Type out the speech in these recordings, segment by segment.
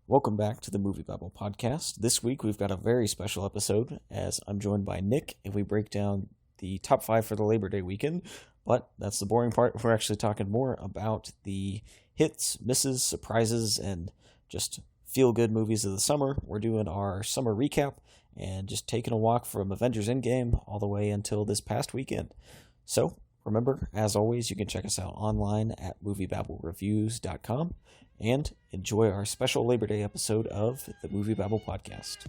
Welcome back to the MovieBabble Podcast. This week we've got a very special episode as I'm joined by Nick and we break down the top 5 for the Labor Day weekend. But that's the boring part. We're actually talking more about the hits, misses, surprises, and just feel-good movies of the summer. We're doing our summer recap and just taking a walk from Avengers Endgame all the way until this past weekend. So remember, as always, you can check us out online at MovieBabbleReviews.com and enjoy our special Labor Day episode of the MovieBabble Podcast.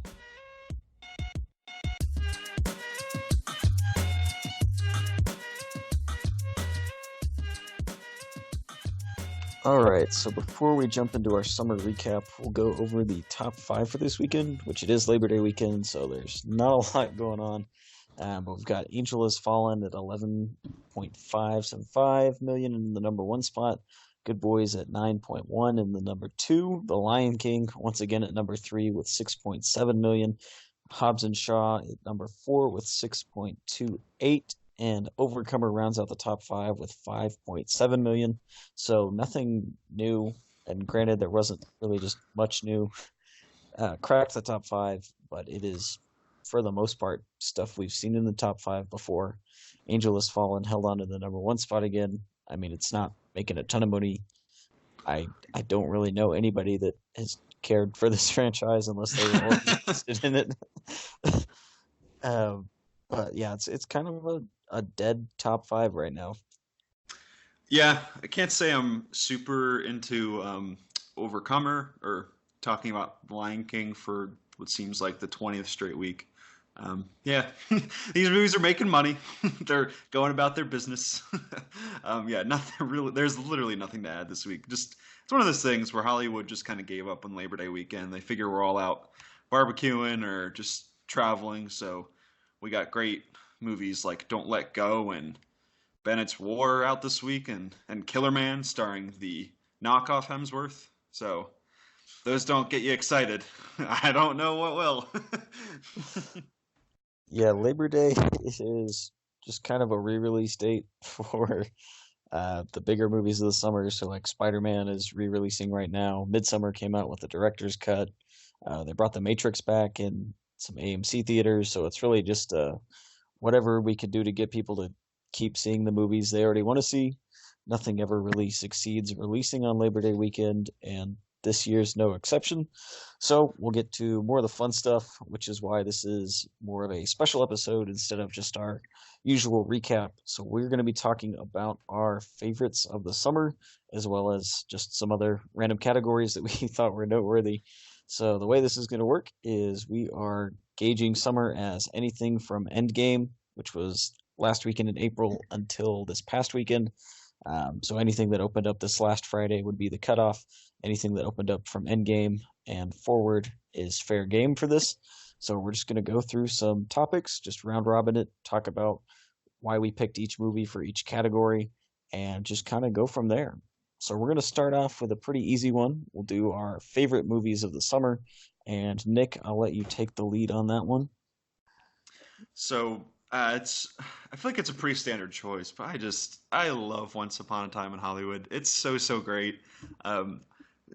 Alright, so before we jump into our summer recap, we'll go over the top 5 for this weekend, which it is Labor Day weekend, so there's not a lot going on. But we've got Angel Has Fallen at 11.575 million in the number 1 spot. Good Boys at 9.1 in the number 2. The Lion King, once again at number 3 with 6.7 million. Hobbs and Shaw at number 4 with 6.28. And Overcomer rounds out the top 5 with 5.7 million. So nothing new. And granted, there wasn't really just much new. Cracked the top 5, but it is, for the most part, stuff we've seen in the top 5 before. Angel Has Fallen held on to the number 1 spot again. I mean, it's not making a ton of money. I don't really know anybody that has cared for this franchise unless they were interested in it. But yeah, it's kind of a dead top 5 right now. Yeah, I can't say I'm super into Overcomer or talking about Lion King for what seems like the 20th straight week. Yeah, these movies are making money. They're going about their business. Yeah, nothing really. There's literally nothing to add this week. Just it's one of those things where Hollywood just kind of gave up on Labor Day weekend. They figure we're all out barbecuing or just traveling, so we got great movies like Don't Let Go and Bennett's War out this week, and Killerman starring the knockoff Hemsworth. So those don't get you excited. I don't know what will. Yeah, Labor Day is just kind of a re-release date for the bigger movies of the summer. So like Spider-Man is re-releasing right now. Midsummer came out with the director's cut. They brought The Matrix back in some AMC theaters. So it's really just whatever we could do to get people to keep seeing the movies they already want to see. Nothing ever really succeeds releasing on Labor Day weekend, and this year's no exception. So we'll get to more of the fun stuff, which is why this is more of a special episode instead of just our usual recap. So we're going to be talking about our favorites of the summer, as well as just some other random categories that we thought were noteworthy. So the way this is going to work is we are gauging summer as anything from Endgame, which was last weekend in April, until this past weekend. So anything that opened up this last Friday would be the cutoff. Anything that opened up from Endgame and forward is fair game for this. So we're just going to go through some topics, just round robin it, talk about why we picked each movie for each category, and just kind of go from there. So we're going to start off with a pretty easy one. We'll do our favorite movies of the summer. And Nick, I'll let you take the lead on that one. So I feel like it's a pretty standard choice, but I love Once Upon a Time in Hollywood. It's so great.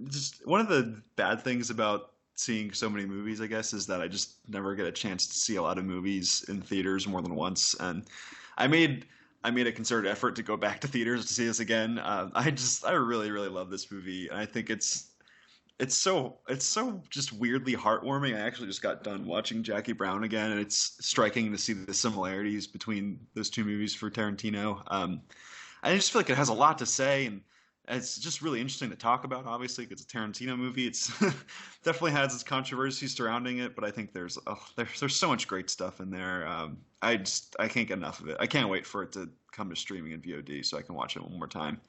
Just one of the bad things about seeing so many movies, I guess, is that I just never get a chance to see a lot of movies in theaters more than once. And I made a concerted effort to go back to theaters to see this again. I really love this movie, and I think it's so just weirdly heartwarming. I actually just got done watching Jackie Brown again, and it's striking to see the similarities between those two movies for Tarantino. I just feel like it has a lot to say, and it's just really interesting to talk about. Obviously, it's a Tarantino movie. It's definitely has its controversies surrounding it, but I think there's so much great stuff in there. I can't get enough of it. I can't wait for it to come to streaming and VOD so I can watch it one more time.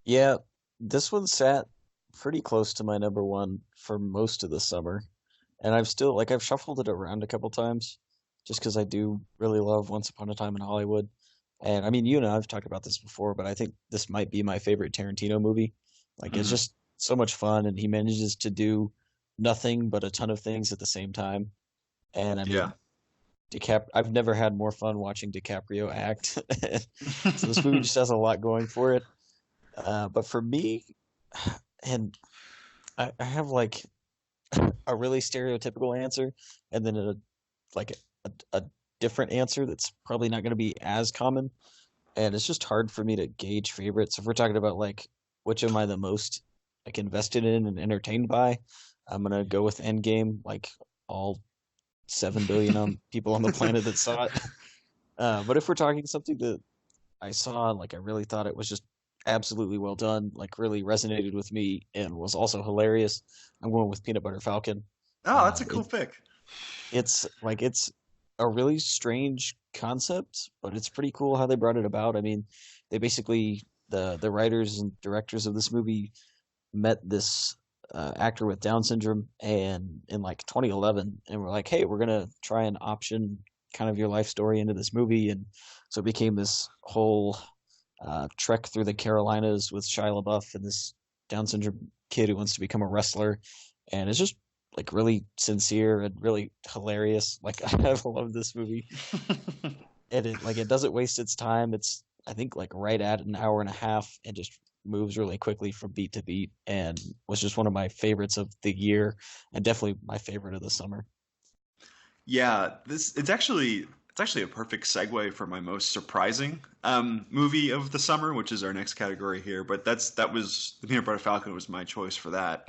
Yeah, this one sat pretty close to my number 1 for most of the summer, and I've shuffled it around a couple times just because I do really love Once Upon a Time in Hollywood. And I mean, you and I've talked about this before, but I think this might be my favorite Tarantino movie. Like, It's just so much fun, and he manages to do nothing but a ton of things at the same time. And I mean, I've never had more fun watching DiCaprio act. So this movie just has a lot going for it. But for me, and I have like a really stereotypical answer, and then like a different answer that's probably not going to be as common, and it's just hard for me to gauge favorites. If we're talking about like which am I the most like invested in and entertained by, I'm gonna go with Endgame. Like all 7 billion people on the planet that saw it. But if we're talking something that I saw, like I really thought it was just absolutely well done, like really resonated with me and was also hilarious, I'm going with Peanut Butter Falcon. Oh, that's a cool It pick. it's a really strange concept, but it's pretty cool how they brought it about. I mean, they basically the writers and directors of this movie met this actor with Down syndrome and in like 2011, and we're like, hey, we're gonna try and option kind of your life story into this movie, and so it became this whole trek through the Carolinas with Shia LaBeouf and this Down syndrome kid who wants to become a wrestler, and it's just like really sincere and really hilarious. Like I love this movie, and it doesn't waste its time. It's I think like right at an hour and a half, and just moves really quickly from beat to beat, and was just one of my favorites of the year, and definitely my favorite of the summer. Yeah, this it's actually a perfect segue for my most surprising movie of the summer, which is our next category here. But that was the Peanut Butter Falcon was my choice for that.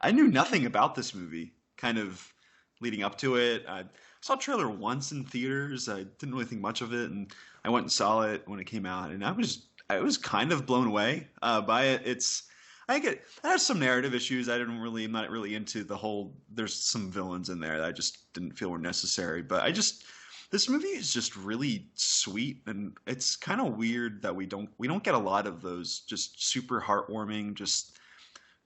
I knew nothing about this movie, kind of leading up to it. I saw a trailer once in theaters. I didn't really think much of it, and I went and saw it when it came out, and I was kind of blown away by it. It has some narrative issues. I'm not really into the whole. There's some villains in there that I just didn't feel were necessary. But this movie is just really sweet, and it's kind of weird that we don't get a lot of those just super heartwarming, just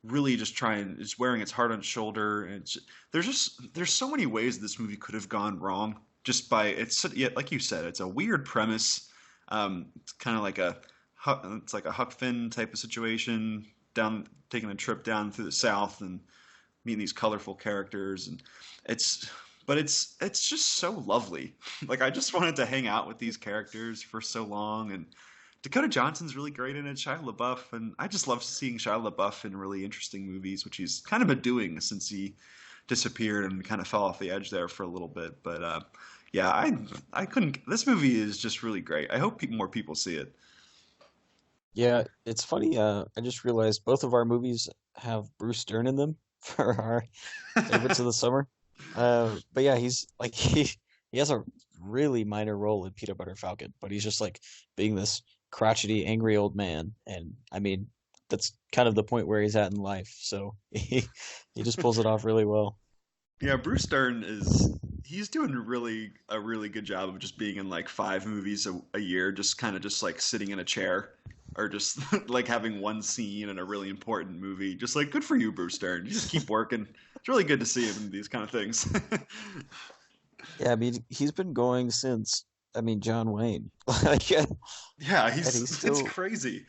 really just trying, it's wearing its heart on its shoulder, and there's so many ways this movie could have gone wrong. Just by yeah, like you said, it's a weird premise. It's kind of like it's like a Huck Finn type of situation, down taking a trip down through the South and meeting these colorful characters, and it's it's just so lovely. Like I just wanted to hang out with these characters for so long, and Dakota Johnson's really great in it, Shia LaBeouf, and I just love seeing Shia LaBeouf in really interesting movies, which he's kind of been doing since he disappeared and kind of fell off the edge there for a little bit. But yeah, I couldn't. This movie is just really great. I hope more people see it. Yeah, it's funny. I just realized both of our movies have Bruce Dern in them for our favorites of the summer. But yeah, he's like he has a really minor role in Peanut Butter Falcon, but he's just like being this crotchety, angry old man, and I mean that's kind of the point where he's at in life. So he just pulls it off really well. Yeah, Bruce Dern he's doing a really good job of just being in like five movies a year, just kind of just like sitting in a chair or just like having one scene in a really important movie. Just like good for you, Bruce Dern. You just keep working. It's really good to see him in these kind of things. Yeah, I mean he's been going since I mean John Wayne, like, and Yeah, he's it's still crazy.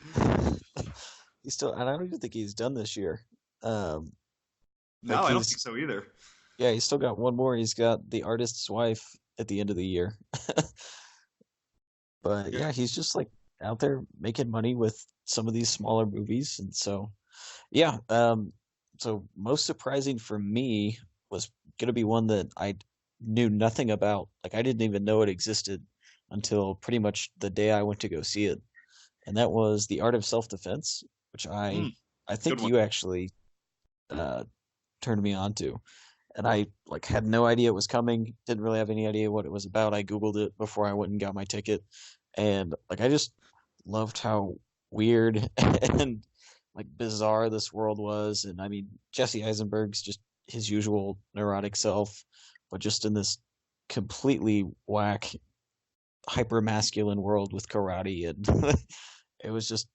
he's still, and I don't even think he's done this year. Um, No, like I don't think he's so either. yeah, he's still got one more. He's got The Artist's Wife at the end of the year. But Yeah. yeah, he's just like out there making money with some of these smaller movies, and so yeah. So most surprising for me was gonna be one that I knew nothing about. Like I didn't even know it existed until pretty much the day I went to go see it, and that was The Art of Self-Defense, which Mm, I good think one. you actually uh, turned me on to, and I like had no idea it was coming. Didn't really have any idea what it was about. I googled it before I went and got my ticket, and like I just loved how weird and like bizarre this world was. And I mean, Jesse Eisenberg's just his usual neurotic self, but just in this completely whack, hyper masculine world with karate, and it was just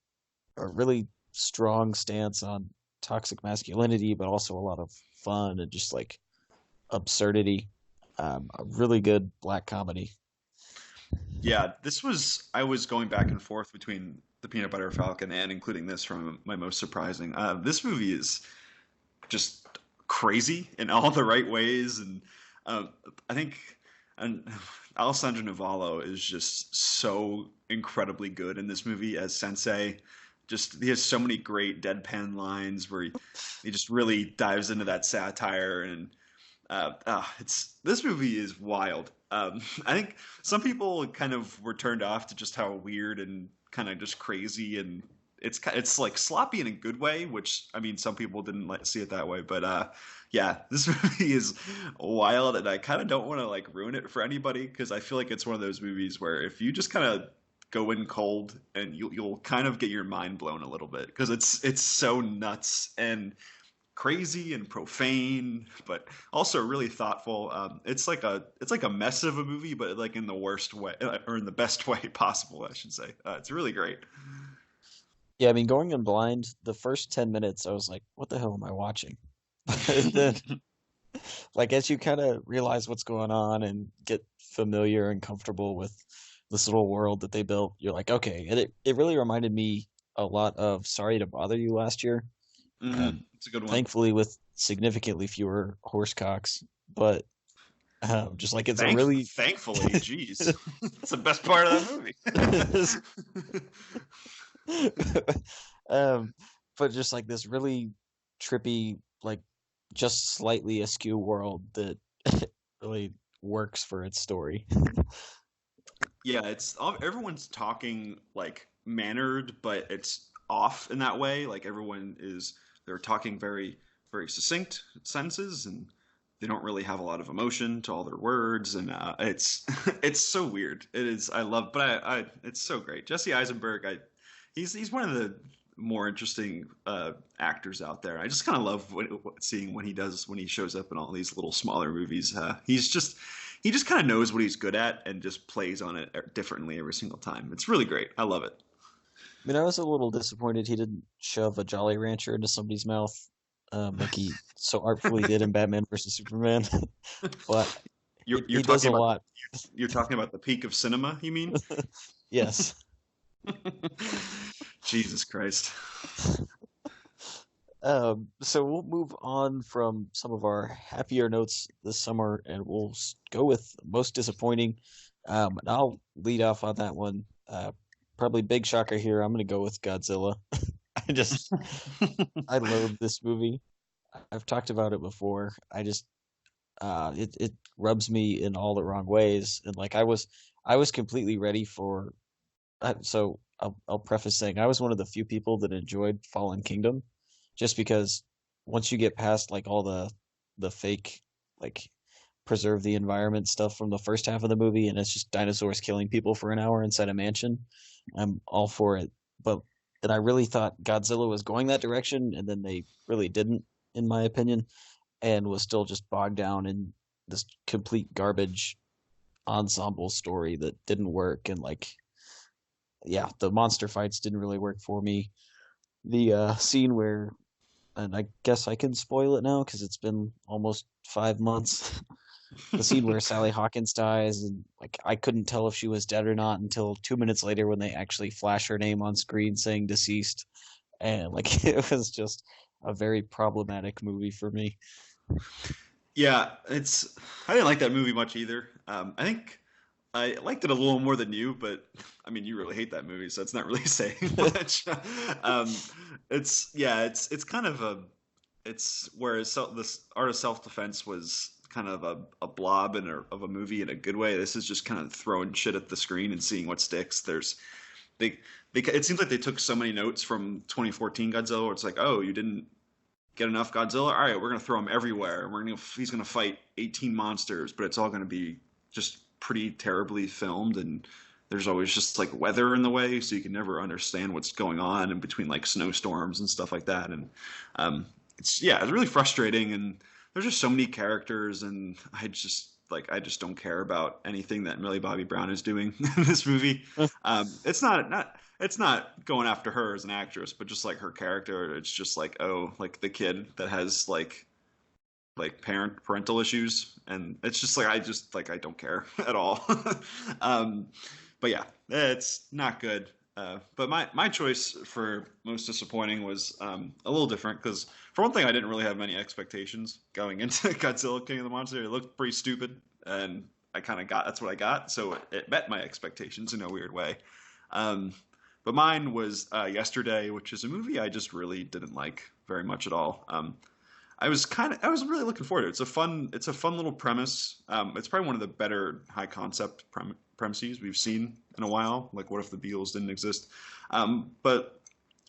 a really strong stance on toxic masculinity, but also a lot of fun and just like absurdity. A really good black comedy. Yeah, I was going back and forth between the Peanut Butter Falcon and including this from my most surprising. This movie is just crazy in all the right ways, and uh, I think and Alessandro Nivola is just so incredibly good in this movie as Sensei. just he has so many great deadpan lines where he just really dives into that satire and it's this movie is wild. I think some people kind of were turned off to just how weird and kind of just crazy and it's like sloppy in a good way, which I mean some people didn't see it that way, but yeah, this movie is wild, and I kind of don't want to like ruin it for anybody because I feel like it's one of those movies where if you just kind of go in cold and you'll kind of get your mind blown a little bit because it's so nuts and crazy and profane, but also really thoughtful. It's like a mess of a movie, but like in the worst way or in the best way possible, I should say. It's really great. Yeah, I mean, going in blind, the first 10 minutes, I was like, what the hell am I watching? And then, like, as you kind of realize what's going on and get familiar and comfortable with this little world that they built, you're like, okay. And it really reminded me a lot of Sorry to Bother You last year. It's a good one. Thankfully, with significantly fewer horse cocks, but just like it's a really thankfully, jeez, that's the best part of that movie. um, but just like this really trippy, like just slightly askew world that really works for its story. Yeah, it's everyone's talking like mannered, but it's off in that way. Like they're talking very succinct sentences, and they don't really have a lot of emotion to all their words, and it's it's so weird. It is. I love, but I it's so great. Jesse Eisenberg, he's one of the more interesting actors out there. I just kind of love seeing what he does when he shows up in all these little smaller movies. He just kind of knows what he's good at and just plays on it differently every single time. It's really great. I love it. I mean, I was a little disappointed he didn't shove a Jolly Rancher into somebody's mouth, like he so artfully did in Batman versus Superman. But you're he does a lot. You're talking about the peak of cinema, you mean? Yes. Jesus Christ. So we'll move on from some of our happier notes this summer, and we'll go with most disappointing. And I'll lead off on that one. Probably big shocker here. I'm going to go with Godzilla. I love this movie. I've talked about it before. It rubs me in all the wrong ways, and like I was completely ready for. So I'll preface saying I was one of the few people that enjoyed Fallen Kingdom, just because once you get past like all the fake like preserve the environment stuff from the first half of the movie, and it's just dinosaurs killing people for an hour inside a mansion, I'm all for it. But and I really thought Godzilla was going that direction, and then they really didn't, in my opinion, and was still just bogged down in this complete garbage ensemble story that didn't work. And like, yeah, the monster fights didn't really work for me. The scene where, and I guess I can spoil it now because it's been almost 5 months. The scene where Sally Hawkins dies, and like I couldn't tell if she was dead or not until 2 minutes later when they actually flash her name on screen saying deceased, and like it was just a very problematic movie for me. Yeah, I didn't like that movie much either. I think I liked it a little more than you, but I mean, you really hate that movie, so it's not really saying much. It's kind of it's whereas this Art of Self-Defense was kind of a blob of a movie in a good way. This is just kind of throwing shit at the screen and seeing what sticks. It seems like they took so many notes from 2014 Godzilla, where it's like, oh, you didn't get enough Godzilla? All right, we're gonna throw him everywhere. He's gonna fight 18 monsters, but it's all gonna be just pretty terribly filmed, and there's always just like weather in the way, so you can never understand what's going on in between like snowstorms and stuff like that. And it's really frustrating, and there's just so many characters, and I just don't care about anything that Millie Bobby Brown is doing in this movie. It's not going after her as an actress, but just like her character. It's just like, oh, like the kid that has like parental issues, and it's just like I don't care at all. But yeah, it's not good. But my choice for most disappointing was a little different because for one thing, I didn't really have many expectations going into Godzilla King of the Monsters. It looked pretty stupid, and that's what I got. So it met my expectations in a weird way. But mine was Yesterday, which is a movie I just really didn't like very much at all. I was really looking forward to it. It's a fun little premise. It's probably one of the better high concept premises we've seen in a while. Like, what if the Beatles didn't exist? But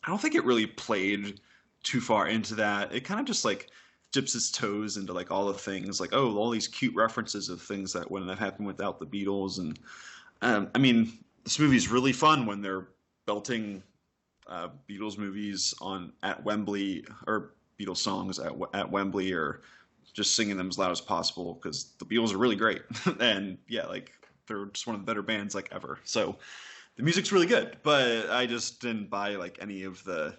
I don't think it really played too far into that. It kind of just like dips its toes into like all the things, like, oh, all these cute references of things that wouldn't have happened without the Beatles. And I mean, this movie's really fun when they're belting Beatles movies on at Wembley, or Beatles songs at Wembley, or just singing them as loud as possible, because the Beatles are really great. And yeah, like, they're just one of the better bands like ever. So the music's really good, but I just didn't buy like any of the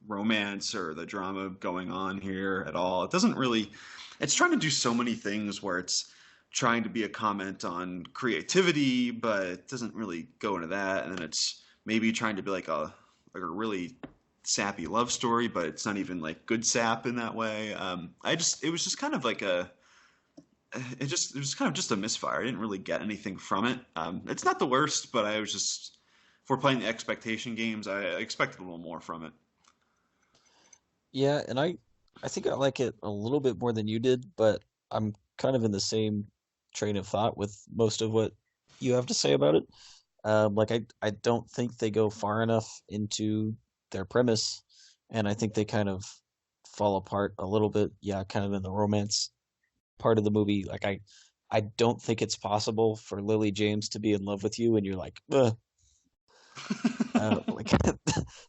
romance or the drama going on here at all. It doesn't really, it's trying to do so many things where it's trying to be a comment on creativity, but it doesn't really go into that. And then it's maybe trying to be like a really sappy love story, but it's not even like good sap in that way. It was just kind of like it was kind of just a misfire. I didn't really get anything from it. It's not the worst, but I was just, if we're playing the expectation games, I expected a little more from it. Yeah, and I think I like it a little bit more than you did, but I'm kind of in the same train of thought with most of what you have to say about it. Like, I don't think they go far enough into their premise, and I think they kind of fall apart a little bit. Yeah, kind of in the romance part of the movie. Like, I don't think it's possible for Lily James to be in love with you, and you're like, ugh. Like,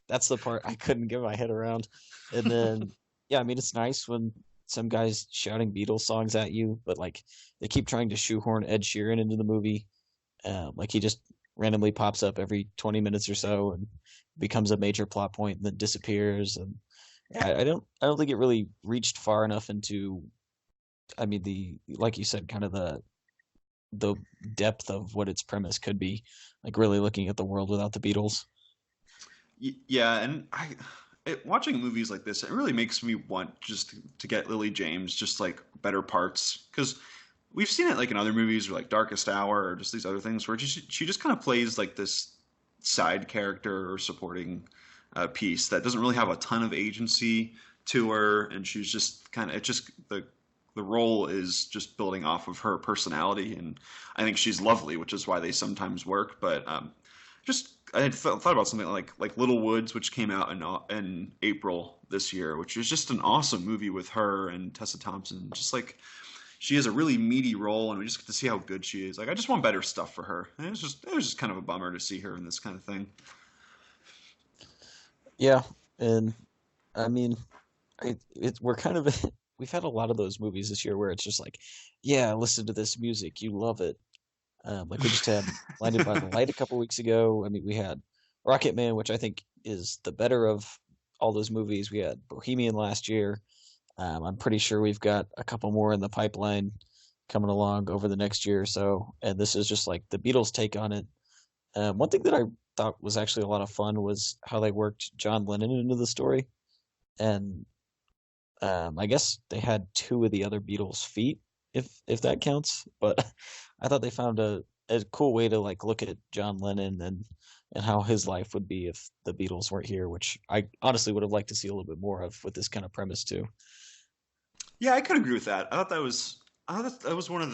that's the part I couldn't get my head around. And then, yeah, I mean, it's nice when some guy's shouting Beatles songs at you, but like, they keep trying to shoehorn Ed Sheeran into the movie. Like, he just randomly pops up every 20 minutes or so and becomes a major plot point and then disappears. And I don't think it really reached far enough into, I mean, like you said, kind of the depth of what its premise could be, like really looking at the world without the Beatles. Yeah, and watching movies like this, it really makes me want just to get Lily James just like better parts, because we've seen it like in other movies, or like Darkest Hour, or just these other things where she just kind of plays like this side character or supporting piece that doesn't really have a ton of agency to her, and she's just kind of, it just, the role is just building off of her personality, and I think she's lovely, which is why they sometimes work. But just, I had thought about something like Little Woods, which came out in April this year, which was just an awesome movie with her and Tessa Thompson. Just like, she has a really meaty role, and we just get to see how good she is. Like, I just want better stuff for her. And it was just kind of a bummer to see her in this kind of thing. Yeah, and I mean, we're kind of we've had a lot of those movies this year where it's just like, yeah, listen to this music, you love it. Like, we just had Blinded by the Light a couple weeks ago. I mean, we had Rocket Man, which I think is the better of all those movies. We had Bohemian last year. I'm pretty sure we've got a couple more in the pipeline coming along over the next year or so. And this is just like the Beatles' take on it. One thing that I thought was actually a lot of fun was how they worked John Lennon into the story. And I guess they had two of the other Beatles' feet, if that counts. But I thought they found a cool way to like look at John Lennon and how his life would be if the Beatles weren't here, which I honestly would have liked to see a little bit more of with this kind of premise too. Yeah, I could agree with that. I thought that was one of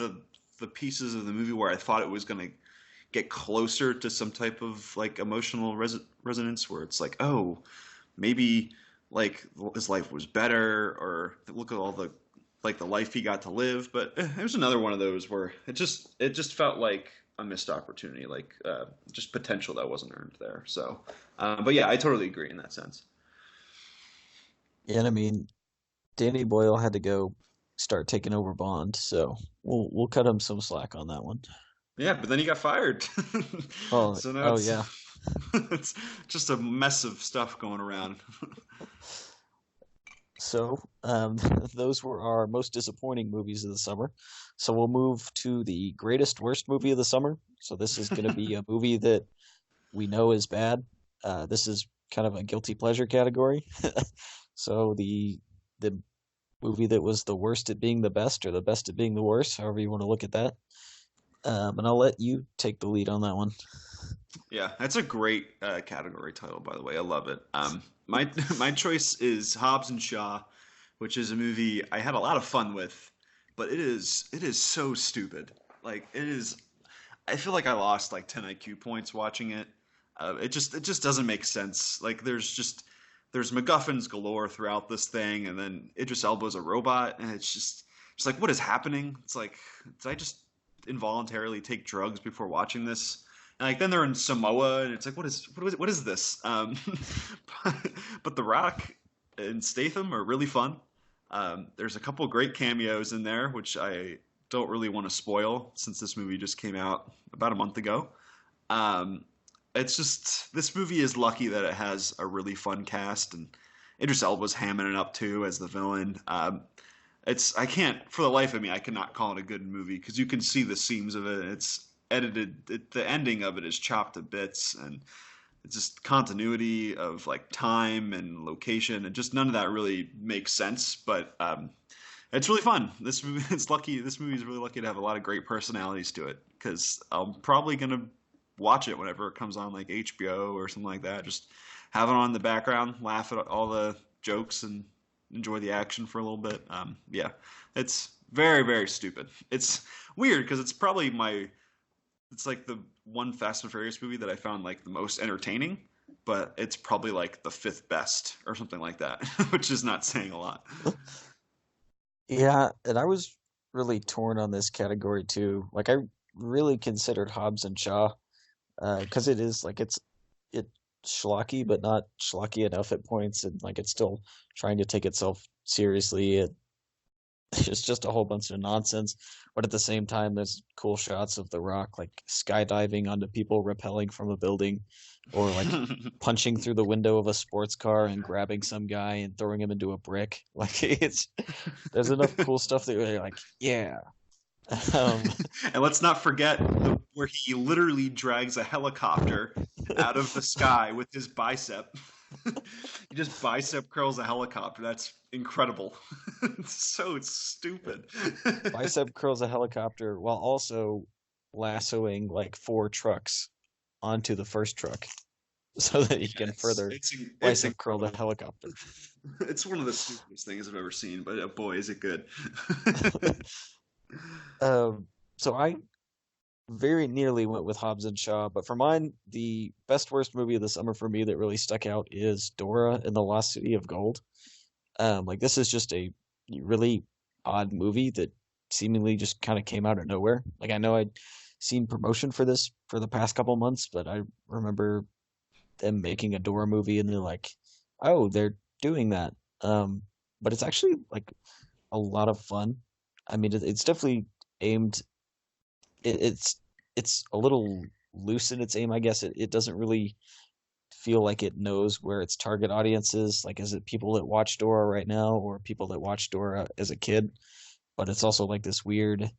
the pieces of the movie where I thought it was going to get closer to some type of like emotional resonance, where it's like, oh, maybe like his life was better, or look at all the like the life he got to live. But it was another one of those where it just felt like a missed opportunity, like just potential that wasn't earned there. So, but yeah, I totally agree in that sense. And I mean, Danny Boyle had to go start taking over Bond, so we'll cut him some slack on that one. Yeah, but then he got fired. Oh, So now oh yeah. it's just a mess of stuff going around. So, those were our most disappointing movies of the summer. So we'll move to the greatest worst movie of the summer. So this is going to be a movie that we know is bad. This is kind of a guilty pleasure category. So the movie that was the worst at being the best, or the best at being the worst, however you want to look at that. And I'll let you take the lead on that one. Yeah, that's a great category title, by the way. I love it. My my choice is Hobbs and Shaw, which is a movie I had a lot of fun with, but it is so stupid. Like it is. I feel like I lost like 10 IQ points watching it. It just doesn't make sense. Like there's MacGuffins galore throughout this thing, and then Idris Elba's a robot, and it's like what is happening? It's like did I just involuntarily take drugs before watching this? And like then they're in Samoa, and it's like what is this? But The Rock and Statham are really fun. There's a couple great cameos in there, which I don't really want to spoil since this movie just came out about a month ago. Um, it's just this movie is lucky that it has a really fun cast, and Idris Elba's hamming it up too as the villain. It's I can't for the life of me I cannot call it a good movie because you can see the seams of it. It's edited. The ending of it is chopped to bits, and it's just continuity of like time and location, and just none of that really makes sense. But it's really fun. This movie, it's lucky. This movie is really lucky to have a lot of great personalities to it because I'm probably gonna watch it whenever it comes on like HBO or something like that. Just have it on in the background, laugh at all the jokes, and enjoy the action for a little bit. Yeah, it's very very stupid. It's weird because it's like the one Fast and Furious movie that I found like the most entertaining, but it's probably like the fifth best or something like that, which is not saying a lot. Yeah, and I was really torn on this category too. Like I really considered Hobbs and Shaw because it is like it schlocky, but not schlocky enough at points, and like it's still trying to take itself seriously. It's just a whole bunch of nonsense, but at the same time, there's cool shots of The Rock like skydiving onto people, rappelling from a building, or like punching through the window of a sports car and grabbing some guy and throwing him into a brick. Like it's there's enough cool stuff that you're like, yeah. Um, And let's not forget where he literally drags a helicopter out of the sky with his bicep. He just bicep curls a helicopter. That's incredible. It's stupid. Bicep curls a helicopter while also lassoing like four trucks onto the first truck so that he Yeah, can it's further it's it's bicep curl the incredible. helicopter. It's one of the stupidest things I've ever seen, but boy, is it good. Um, so I very nearly went with Hobbs and Shaw, but for mine, the best worst movie of the summer for me that really stuck out is Dora and the Lost City of Gold. Like this is just a really odd movie that seemingly just kind of came out of nowhere. Like I know I'd seen promotion for this for the past couple months, but I remember them making a Dora movie and they're like, oh, they're doing that. But it's actually like a lot of fun. I mean, it's definitely aimed. It's it's a little loose in its aim, I guess. It doesn't really feel like it knows where its target audience is. Like, is it people that watch Dora right now or people that watched Dora as a kid? But it's also like this weird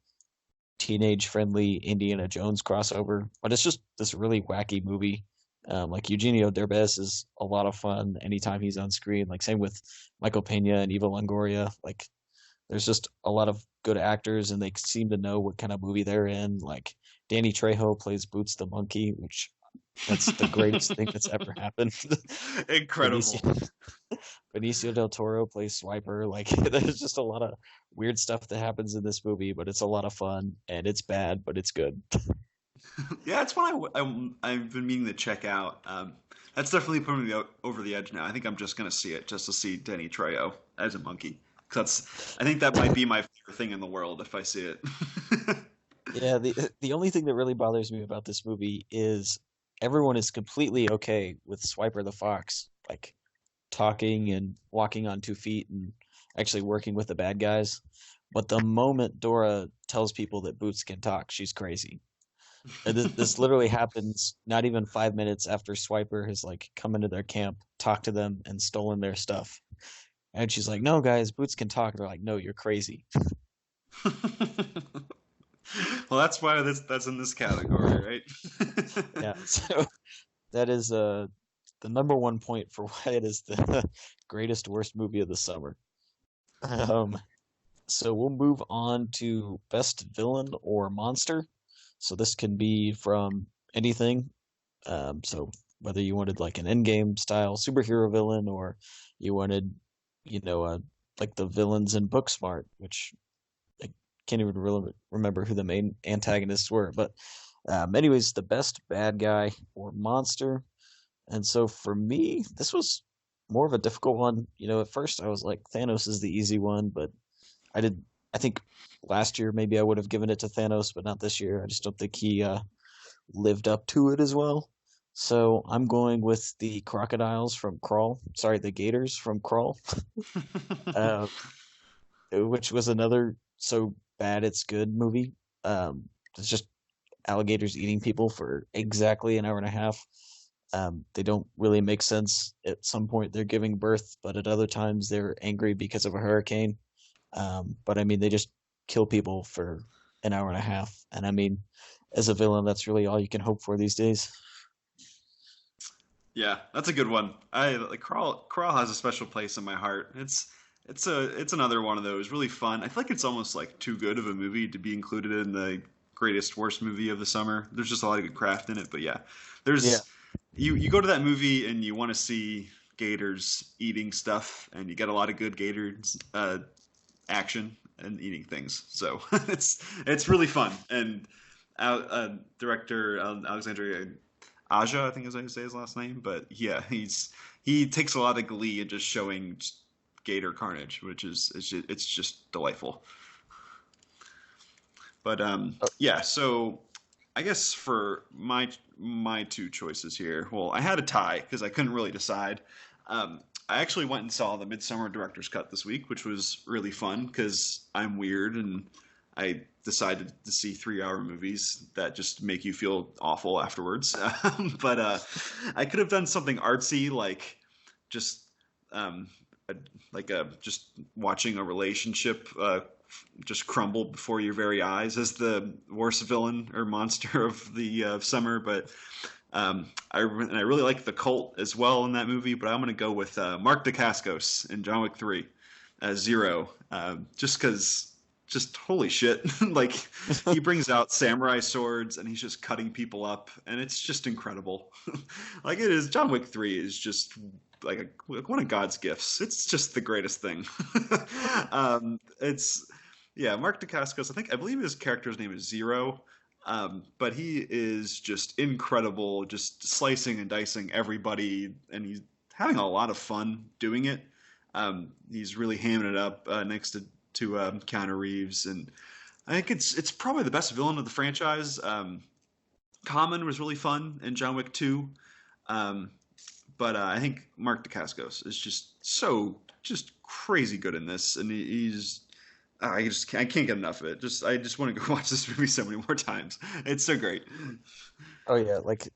teenage friendly Indiana Jones crossover. But it's just this really wacky movie. Like Eugenio Derbez is a lot of fun anytime he's on screen. Like same with Michael Pena and Eva Longoria. Like there's just a lot of good actors and they seem to know what kind of movie they're in. Like Danny Trejo plays Boots the monkey, which that's the greatest thing that's ever happened. Incredible. Benicio, Benicio del Toro plays Swiper. Like there's just a lot of weird stuff that happens in this movie, but it's a lot of fun and it's bad, but it's good. Yeah, it's one I've been meaning to check out. That's definitely putting me over the edge now. I think I'm just gonna see it just to see Danny Trejo as a monkey. 'Cause I think that might be my favorite thing in the world if I see it. Yeah, the only thing that really bothers me about this movie is everyone is completely okay with Swiper the Fox, like talking and walking on 2 feet and actually working with the bad guys. But the moment Dora tells people that Boots can talk, she's crazy. And this literally happens not even 5 minutes after Swiper has like come into their camp, talked to them, and stolen their stuff. And she's like, "No, guys, Boots can talk." They're like, "No, you're crazy." Well, that's why that's in this category, right? Yeah, so that is the number one point for why it is the greatest worst movie of the summer. Um, so we'll move on to best villain or monster. So this can be from anything. So whether you wanted like an Endgame style superhero villain, or you wanted, like the villains in Booksmart, which I can't even really remember who the main antagonists were. But anyways, the best bad guy or monster. And so for me, this was more of a difficult one. At first I was like, Thanos is the easy one, but I did. I think last year maybe I would have given it to Thanos, but not this year. I just don't think he lived up to it as well. So I'm going with the crocodiles from Crawl. Sorry, the gators from Crawl, uh, which was another so bad it's good movie. It's just alligators eating people for exactly an hour and a half. They don't really make sense. At some point, they're giving birth, but at other times, they're angry because of a hurricane. But I mean, they just kill people for an hour and a half. And I mean, as a villain, that's really all you can hope for these days. Yeah, that's a good one. I like Crawl. Crawl has a special place in my heart. It's another one of those really fun. I feel like it's almost like too good of a movie to be included in the greatest worst movie of the summer. There's just a lot of good craft in it, but yeah, Yeah. there's you go to that movie and you want to see gators eating stuff, and you get a lot of good gators action and eating things. So it's really fun. And director Alexandre Aja, I think is how you say his last name. But yeah, he takes a lot of glee in just showing gator carnage, which is it's just delightful. But Oh, yeah, so I guess for my two choices here, well, I had a tie because I couldn't really decide. I actually went and saw the Midsummer Director's Cut this week, which was really fun because I'm weird and I decided to see 3 hour movies that just make you feel awful afterwards. But I could have done something artsy like just um, a, just watching a relationship just crumble before your very eyes as the worst villain or monster of the summer. But I really like the cult as well in that movie. But I'm going to go with Mark Dacascos in John Wick 3 as Zero, just because. Just holy shit. Like he brings out samurai swords and he's just cutting people up and it's just incredible. Like it is John Wick 3 is just one of God's gifts. It's just the greatest thing. It's yeah, Mark Dacascos, I believe his character's name is Zero. But he is just incredible, just slicing and dicing everybody and he's having a lot of fun doing it. He's really hamming it up next to Keanu Reeves, and I think it's probably the best villain of the franchise. Common was really fun in John Wick 2, but I think Mark Dacascos is just crazy good in this, and he's I can't get enough of it. I just want to go watch this movie so many more times. It's so great. oh yeah, like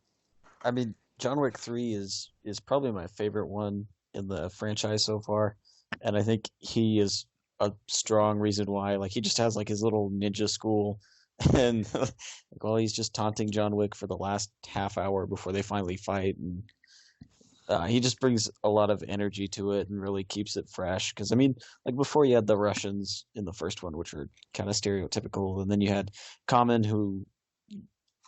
I mean, John Wick 3 is probably my favorite one in the franchise so far, and I think he is a strong reason why. Like he just has like his little ninja school, and like while he's just taunting John Wick for the last half hour before they finally fight, and he just brings a lot of energy to it and really keeps it fresh. Because I mean, like before you had the Russians in the first one, which were kind of stereotypical, and then you had Common, who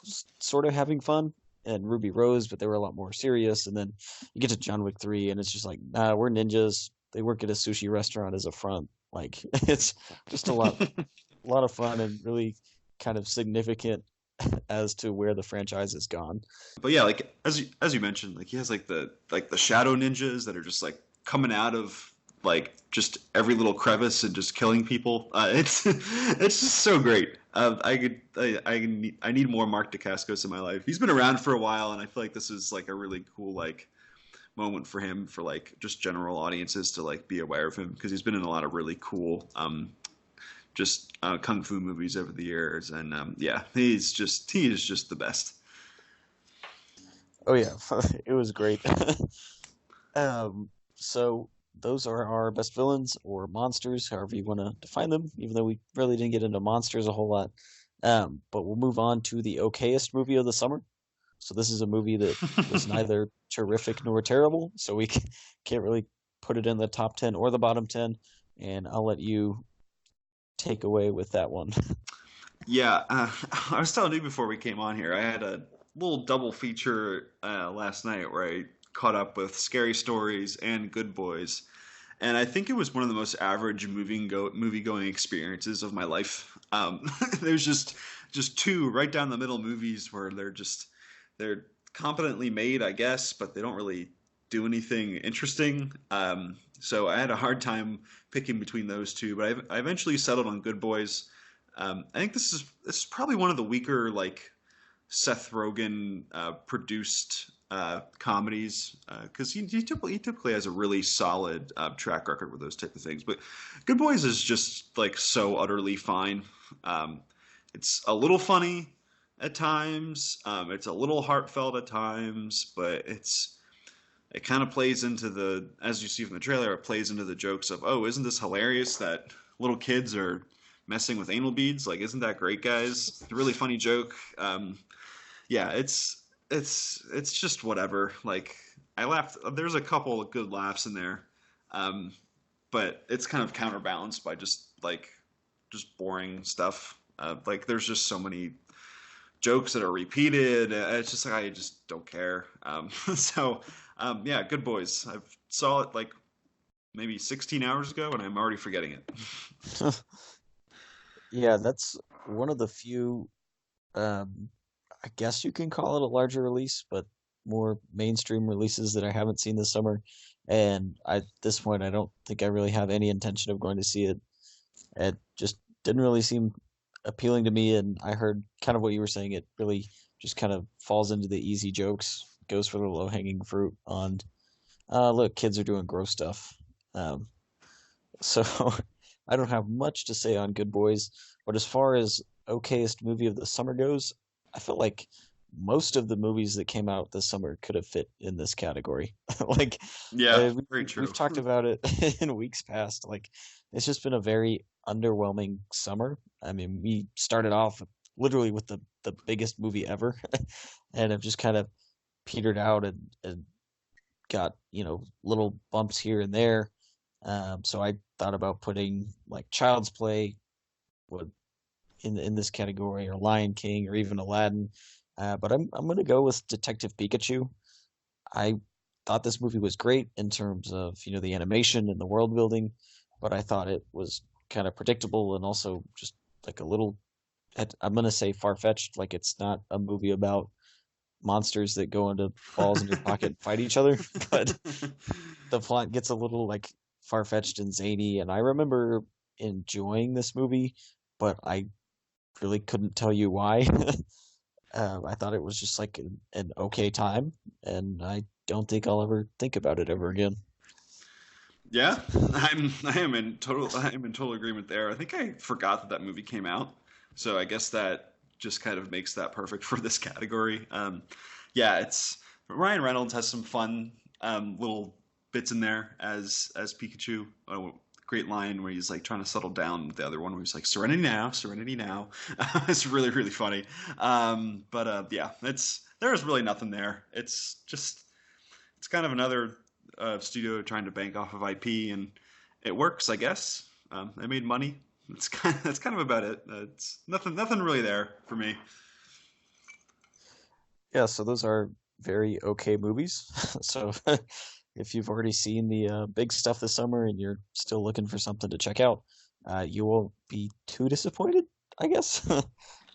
was sort of having fun, and Ruby Rose, but they were a lot more serious. And then you get to John Wick 3, and it's just like, nah, we're ninjas. They work at a sushi restaurant as a front. Like it's just a lot of fun and really kind of significant as to where the franchise has gone. But yeah, like as you mentioned, like he has like the shadow ninjas that are just like coming out of like just every little crevice and just killing people. It's just so great. I need more Mark Dacascos in my life. He's been around for a while, and I feel like this is like a really cool like moment for him for like just general audiences to like be aware of him because he's been in a lot of really cool just kung fu movies over the years, and yeah, he is just the best. Oh yeah, it was great. So those are our best villains or monsters, however you want to define them. Even though we really didn't get into monsters a whole lot, but we'll move on to the okayest movie of the summer. So this is a movie that was neither terrific nor terrible, so we can't really put it in the top 10 or the bottom 10. And I'll let you take away with that one. Yeah, I was telling you before we came on here, I had little double feature last night where I caught up with Scary Stories and Good Boys, and I think it was one of the most average movie going experiences of my life. There's just two right down the middle movies where they're competently made, I guess, but they don't really do anything interesting. So I had a hard time picking between those two, but I eventually settled on Good Boys. I think this is probably one of the weaker like Seth Rogen produced comedies because he typically has a really solid track record with those type of things. But Good Boys is just like so utterly fine. It's a little funny at times. It's a little heartfelt at times, but it kind of plays into as you see from the trailer, it plays into the jokes of, oh, isn't this hilarious that little kids are messing with anal beads? Like, isn't that great, guys? It's a really funny joke. Yeah, it's just whatever. Like, I laughed. There's a couple of good laughs in there, but it's kind of counterbalanced by just boring stuff. Like, there's just so many jokes that are repeated. It's just like I just don't care. Yeah, Good Boys. I saw it like maybe 16 hours ago, and I'm already forgetting it. Yeah, that's one of the few, I guess you can call it a larger release, but more mainstream releases that I haven't seen this summer. And at this point, I don't think I really have any intention of going to see it. It just didn't really seem appealing to me, and I heard kind of what you were saying. It really just kind of falls into the easy jokes, goes for the low-hanging fruit on, look, kids are doing gross stuff. So I don't have much to say on Good Boys, but as far as okayest movie of the summer goes, I felt like most of the movies that came out this summer could have fit in this category. Like, Yeah, very true. we've talked about it in weeks past. Like, it's just been a very underwhelming summer. I mean, we started off literally with the biggest movie ever, and have just kind of petered out and got, little bumps here and there. So I thought about putting like Child's Play would in this category, or Lion King, or even Aladdin. But I'm gonna go with Detective Pikachu. I thought this movie was great in terms of the animation and the world building, but I thought it was kind of predictable and also just like a little. I'm gonna say far-fetched. Like, it's not a movie about monsters that go into balls in your pocket and fight each other, but the plot gets a little like far-fetched and zany. And I remember enjoying this movie, but I really couldn't tell you why. I thought it was just like an okay time, and I don't think I'll ever think about it ever again. Yeah, I am in total agreement there. I think I forgot that movie came out, so I guess that just kind of makes that perfect for this category. Yeah, it's Ryan Reynolds has some fun little bits in there as Pikachu. Oh, great line where he's like trying to settle down with the other one, where he's like, "Serenity now, serenity now." It's really really funny. Yeah, there's really nothing there. It's kind of another studio trying to bank off of IP, and it works, I guess. They made money. That's kind of about it. It's nothing really there for me. Yeah, so those are very okay movies. So if you've already seen the big stuff this summer and you're still looking for something to check out, you won't be too disappointed, I guess.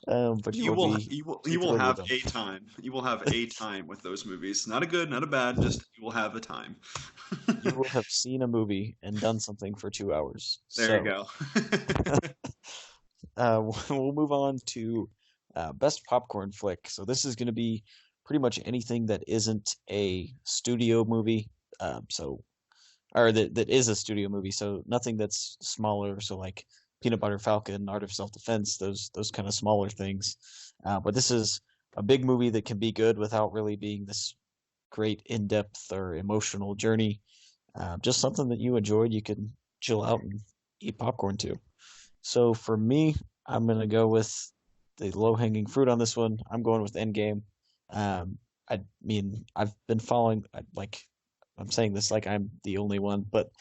But You will you will thrilled with have them. a time. You will have a time with those movies. Not a good, not a bad. Just you will have a time. You will have seen a movie and done something for 2 hours. There you So go. we'll move on to best popcorn flick. So this is going to be pretty much anything that isn't a studio movie. So or that is a studio movie. So nothing that's smaller. So like Peanut Butter Falcon, Art of Self Defense, those kind of smaller things. But this is a big movie that can be good without really being this great in-depth or emotional journey. Just something that you enjoyed, you can chill out and eat popcorn to. So for me, I'm gonna go with the low-hanging fruit on this one. I'm going with Endgame. I mean, I've been following like I'm saying this like I'm the only one, but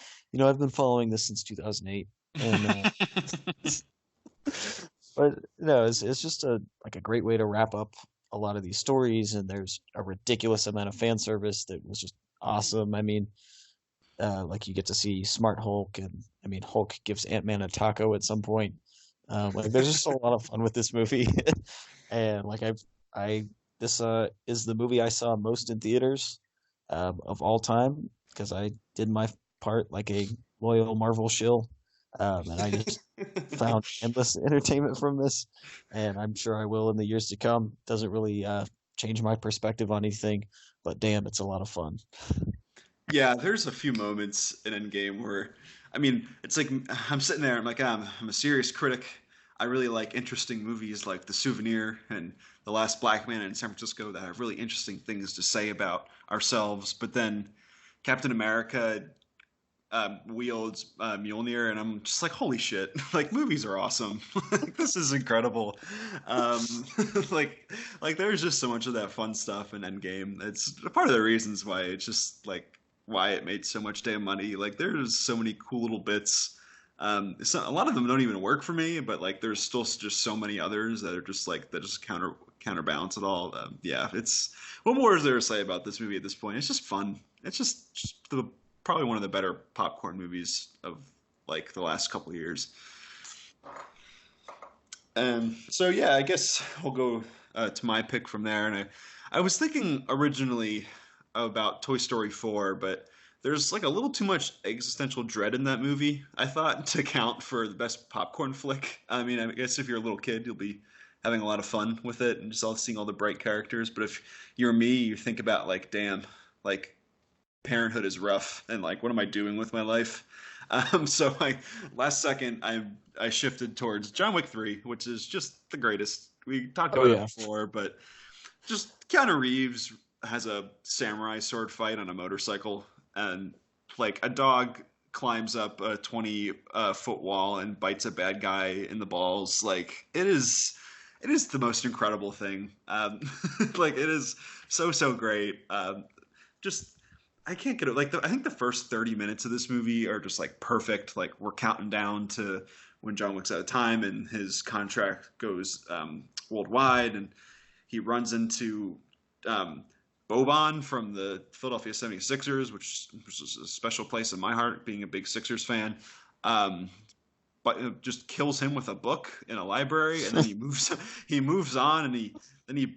I've been following this since 2008, and but no, it's just a great way to wrap up a lot of these stories, and there's a ridiculous amount of fan service that was just awesome. I mean, like you get to see Smart Hulk, and I mean Hulk gives Ant-Man a taco at some point. Like there's just a lot of fun with this movie, and like I this is the movie I saw most in theaters of all time because I did my part like a loyal Marvel shill, and I just found endless entertainment from this, and I'm sure I will in the years to come. Doesn't really change my perspective on anything, but damn, it's a lot of fun. Yeah, there's a few moments in Endgame where, I mean, it's like I'm sitting there, I'm like, I'm a serious critic. I really like interesting movies like The Souvenir and The Last Black Man in San Francisco that have really interesting things to say about ourselves. But then Captain America wields Mjolnir, and I'm just like, holy shit! Like movies are awesome. Like, this is incredible. Um, like, like there's just so much of that fun stuff in Endgame. It's part of the reasons why it's just like why it made so much damn money. Like there's so many cool little bits. A lot of them don't even work for me, but like there's still just so many others that are just like that just counterbalance it all. Yeah, it's what more is there to say about this movie at this point? It's just fun. It's just probably one of the better popcorn movies of like the last couple of years. So yeah, I guess we'll go to my pick from there. And I was thinking originally about Toy Story 4, but there's like a little too much existential dread in that movie, I thought, to count for the best popcorn flick. I mean, I guess if you're a little kid, you'll be having a lot of fun with it and just all seeing all the bright characters. But if you're me, you think about like, damn, like parenthood is rough, and like, what am I doing with my life? So I last second I shifted towards John Wick 3, which is just the greatest. We talked Oh about it yeah. before, but just Keanu Reeves has a samurai sword fight on a motorcycle, and like a dog climbs up a 20 foot wall and bites a bad guy in the balls. Like it is the most incredible thing. Like it is so great. Just I can't get it. Like I think the first 30 minutes of this movie are just like perfect. Like we're counting down to when John Wick's out of time and his contract goes worldwide, and he runs into Boban from the Philadelphia 76ers, which is a special place in my heart, being a big Sixers fan. But it just kills him with a book in a library, and then he moves on, and he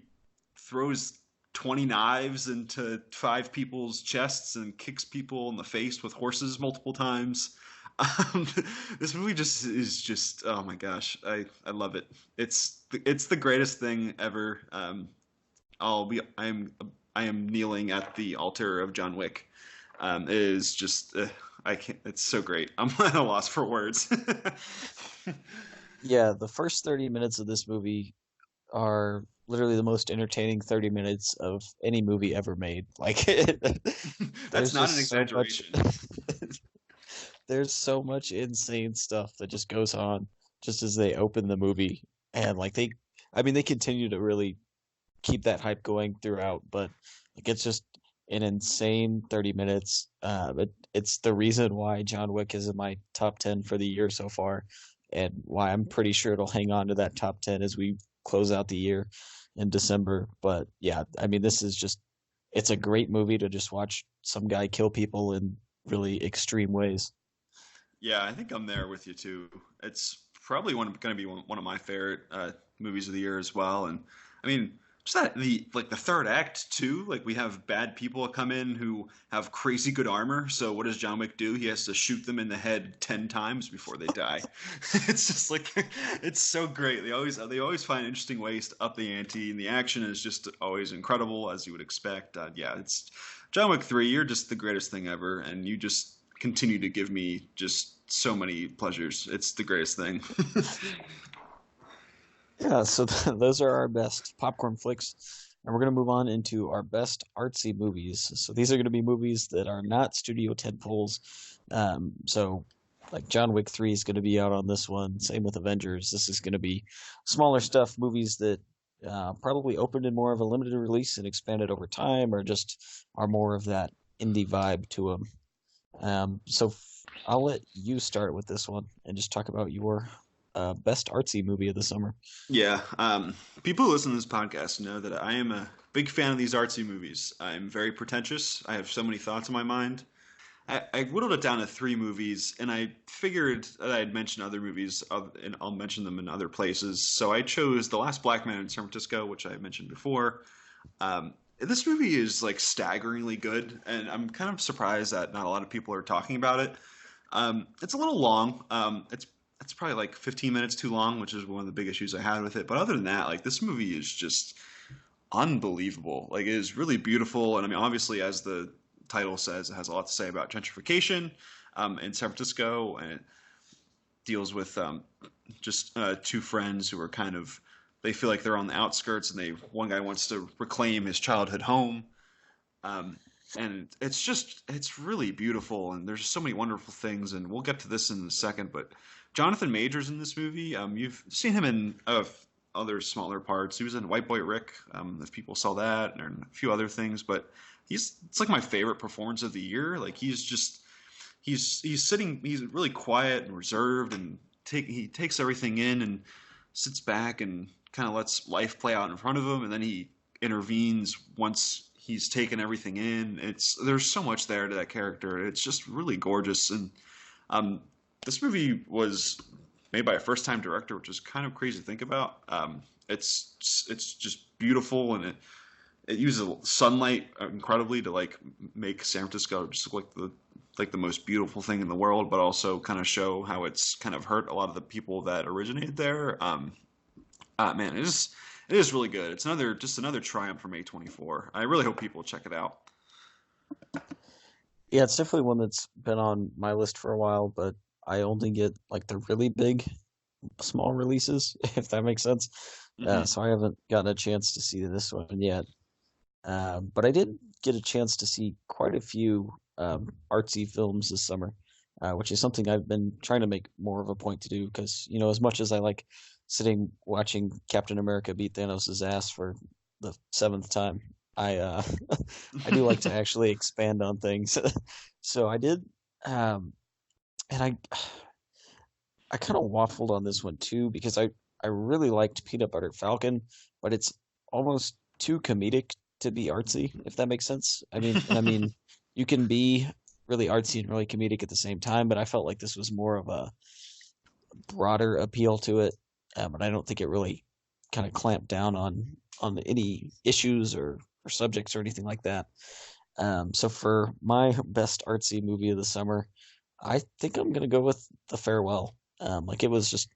throws 20 knives into 5 people's chests and kicks people in the face with horses multiple times. Um, this movie just is just oh my gosh, I love it. It's the greatest thing ever. I am kneeling at the altar of John Wick. It is just I can't. It's so great. I'm at a loss for words. Yeah, the first 30 minutes of this movie are literally the most entertaining 30 minutes of any movie ever made. Like That's there's not an just so much exaggeration. there's so much insane stuff that just goes on just as they open the movie, and like they continue to really keep that hype going throughout, but like it's just an insane 30 minutes. It's the reason why John Wick is in my top 10 for the year so far, and why I'm pretty sure it'll hang on to that top 10 as we close out the year in December. But yeah, I mean, it's a great movie to just watch some guy kill people in really extreme ways. Yeah, I think I'm there with you too. It's probably going to be one of my favorite movies of the year as well. And I mean, just that the third act too. Like we have bad people come in who have crazy good armor. So what does John Wick do? He has to shoot them in the head 10 times before they die. It's just like it's so great. They always find interesting ways to up the ante, and the action is just always incredible as you would expect. Yeah, it's John Wick 3. You're just the greatest thing ever, and you just continue to give me just so many pleasures. It's the greatest thing. Yeah, so those are our best popcorn flicks. And we're going to move on into our best artsy movies. So these are going to be movies that are not studio tentpoles. So like John Wick 3 is going to be out on this one. Same with Avengers. This is going to be smaller stuff, movies that probably opened in more of a limited release and expanded over time, or just are more of that indie vibe to them. So I'll let you start with this one and just talk about your best artsy movie of the summer. Yeah, people who listen to this podcast know that I am a big fan of these artsy movies. I'm very pretentious. I have so many thoughts in my mind. I whittled it down to three movies, and I figured that I'd mention other movies, and I'll mention them in other places. So I chose The Last Black Man in San Francisco, which I mentioned before. This movie is like staggeringly good, and I'm kind of surprised that not a lot of people are talking about it. It's a little long. It's probably like 15 minutes too long, which is one of the big issues I had with it. But other than that, like this movie is just unbelievable. Like it is really beautiful, and I mean, obviously, as the title says, it has a lot to say about gentrification in San Francisco, and it deals with just two friends who are kind of they feel like they're on the outskirts, and one guy wants to reclaim his childhood home. And it's really beautiful, and there's so many wonderful things, and we'll get to this in a second, but Jonathan Majors in this movie, you've seen him in other smaller parts. He was in White Boy Rick, if people saw that, and a few other things, but it's like my favorite performance of the year. Like he's really quiet and reserved, and he takes everything in and sits back and kind of lets life play out in front of him, and then he intervenes once he's taken everything in. There's so much there to that character. It's just really gorgeous, and this movie was made by a first-time director, which is kind of crazy to think about. It's just beautiful, and it uses sunlight incredibly to like make San Francisco just look like the most beautiful thing in the world, but also kind of show how it's kind of hurt a lot of the people that originated there. Man, it is really good. It's another triumph from A24. I really hope people check it out. Yeah, it's definitely one that's been on my list for a while, but I only get like the really big, small releases, if that makes sense. Mm-hmm. So I haven't gotten a chance to see this one yet. But I did get a chance to see quite a few artsy films this summer, which is something I've been trying to make more of a point to do because, as much as I like sitting watching Captain America beat Thanos' ass for the seventh time, I I do like to actually expand on things. So I did, and I kind of waffled on this one too because I really liked Peanut Butter Falcon, but it's almost too comedic to be artsy, if that makes sense. I mean, you can be really artsy and really comedic at the same time, but I felt like this was more of a broader appeal to it, but I don't think it really kind of clamped down on any issues or subjects or anything like that. So for my best artsy movie of the summer, I think I'm gonna go with The Farewell. Like it was just,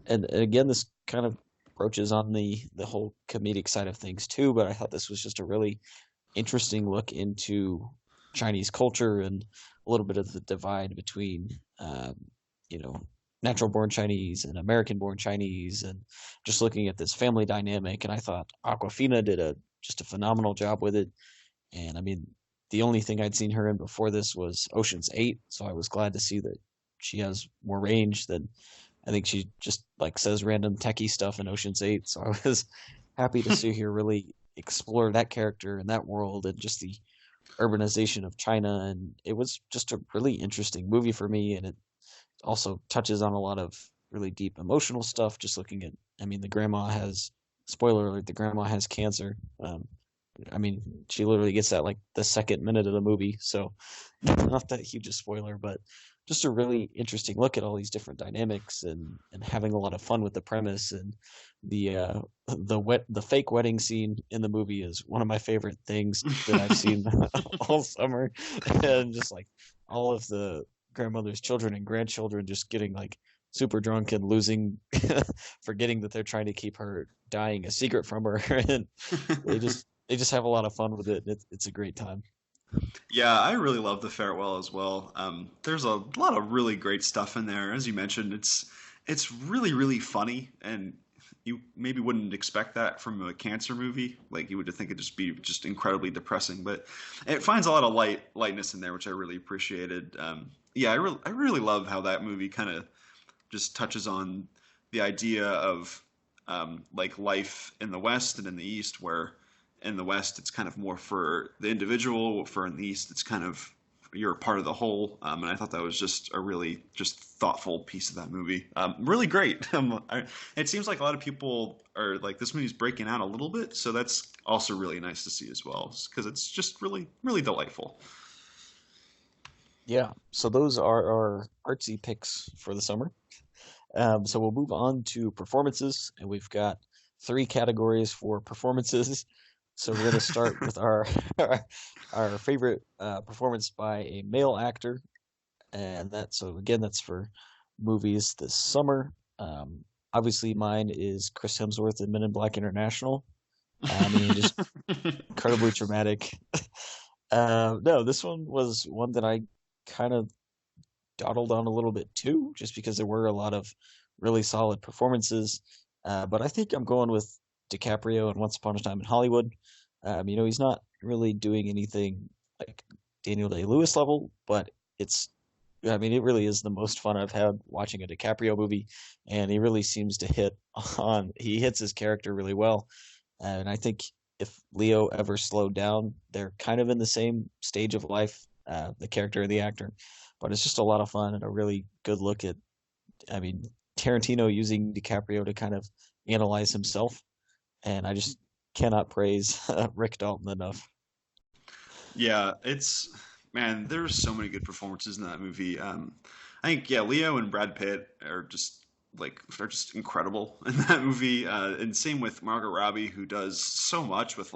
and again, this kind of approaches on the whole comedic side of things too. But I thought this was just a really interesting look into Chinese culture and a little bit of the divide between, you know, natural-born Chinese and American-born Chinese, and just looking at this family dynamic. And I thought Aquafina did just a phenomenal job with it. And I mean, the only thing I'd seen her in before this was Ocean's 8, so I was glad to see that she has more range than I think she just like says random techie stuff in Ocean's 8. So I was happy to see her really explore that character and that world and just the urbanization of China. And it was just a really interesting movie for me. And it also touches on a lot of really deep emotional stuff. Just looking at, I mean, spoiler alert, the grandma has cancer. I mean, she literally gets that like the second minute of the movie, so not that huge a spoiler, but just a really interesting look at all these different dynamics and having a lot of fun with the premise. And the fake wedding scene in the movie is one of my favorite things that I've seen all summer, and just like all of the grandmother's children and grandchildren just getting like super drunk and forgetting that they're trying to keep her dying a secret from her, and they just have a lot of fun with it. It's a great time. Yeah, I really love The Farewell as well. There's a lot of really great stuff in there. As you mentioned, it's really, really funny, and you maybe wouldn't expect that from a cancer movie. Like you would think it'd just be just incredibly depressing, but it finds a lot of lightness in there, which I really appreciated. Yeah, I really love how that movie kind of just touches on the idea of like life in the West and in the East, where in the West it's kind of more for the individual, in the East it's kind of you're a part of the whole. And I thought that was just a really just thoughtful piece of that movie. Really great. It seems like a lot of people are like, this movie's breaking out a little bit, so that's also really nice to see as well, because it's just really, really delightful. Yeah, so those are our artsy picks for the summer. So we'll move on to performances, and we've got three categories for performances. So we're going to start with our our favorite performance by a male actor, and that's for movies this summer. Obviously, mine is Chris Hemsworth in Men in Black International. I mean, just incredibly dramatic. No, this one was one that I kind of dawdled on a little bit too, just because there were a lot of really solid performances. But I think I'm going with DiCaprio and Once Upon a Time in Hollywood. He's not really doing anything like Daniel Day-Lewis level, but it really is the most fun I've had watching a DiCaprio movie, and he really seems to he hits his character really well. And I think if Leo ever slowed down, they're kind of in the same stage of life, the character and the actor. But it's just a lot of fun and a really good look at, Tarantino using DiCaprio to kind of analyze himself. And I just cannot praise Rick Dalton enough. Yeah, man, there's so many good performances in that movie. I think, yeah, Leo and Brad Pitt are just they're just incredible in that movie. And same with Margot Robbie, who does so much with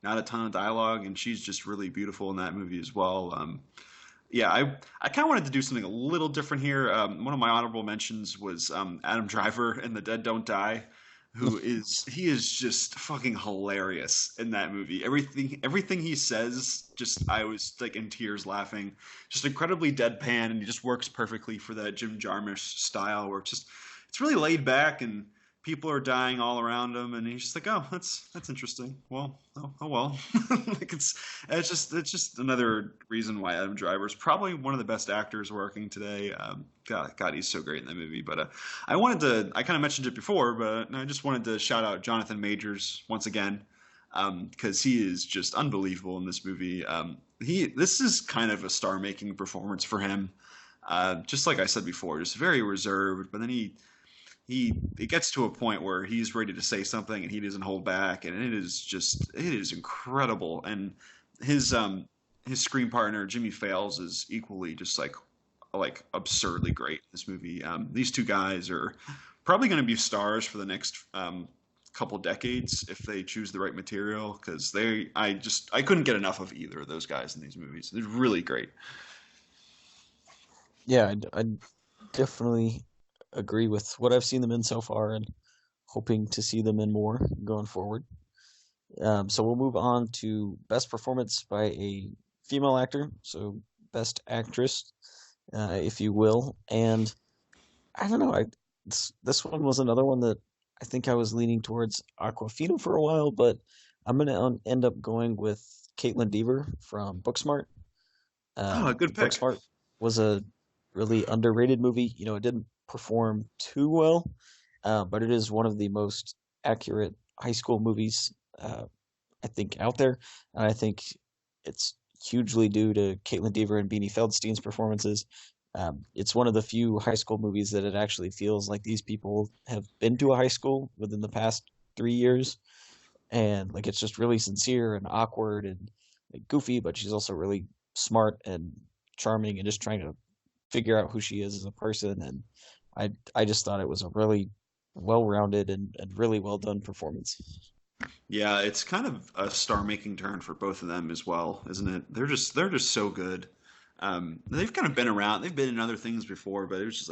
not a ton of dialogue, and she's just really beautiful in that movie as well. Yeah, I kind of wanted to do something a little different here. One of my honorable mentions was Adam Driver in The Dead Don't Die, he is just fucking hilarious in that movie. Everything he says, just I was like in tears laughing. Just incredibly deadpan, and he just works perfectly for that Jim Jarmusch style, where it's really laid back and people are dying all around him, and he's just like, oh, that's interesting. Well, oh well. It's just another reason why Adam Driver is probably one of the best actors working today. God, he's so great in that movie. But I kind of mentioned it before, but I just wanted to shout out Jonathan Majors once again, because he is just unbelievable in this movie. This is kind of a star-making performance for him. Just like I said before, just very reserved, but then it gets to a point where he's ready to say something and he doesn't hold back, and it is incredible. And his screen partner Jimmy Fails is equally just like absurdly great in this movie. These two guys are probably going to be stars for the next couple decades if they choose the right material, because I couldn't get enough of either of those guys in these movies. They're really great. Yeah, I definitely agree with what I've seen them in so far, and hoping to see them in more going forward. So we'll move on to best performance by a female actor, so best actress, if you will. And I don't know, this one was another one that I think I was leaning towards Aquafina for a while, but I'm going to end up going with Caitlin Dever from Booksmart. Good pick. Booksmart was a really underrated movie. It didn't perform too well, but it is one of the most accurate high school movies I think out there, and I think it's hugely due to Caitlin Dever and Beanie Feldstein's performances. It's one of the few high school movies that it actually feels like these people have been to a high school within the past 3 years, and it's just really sincere and awkward and goofy, but she's also really smart and charming and just trying to figure out who she is as a person. And I just thought it was a really well-rounded and really well-done performance. Yeah, it's kind of a star-making turn for both of them as well, isn't it? They're just so good. They've kind of been around. They've been in other things before, but it was just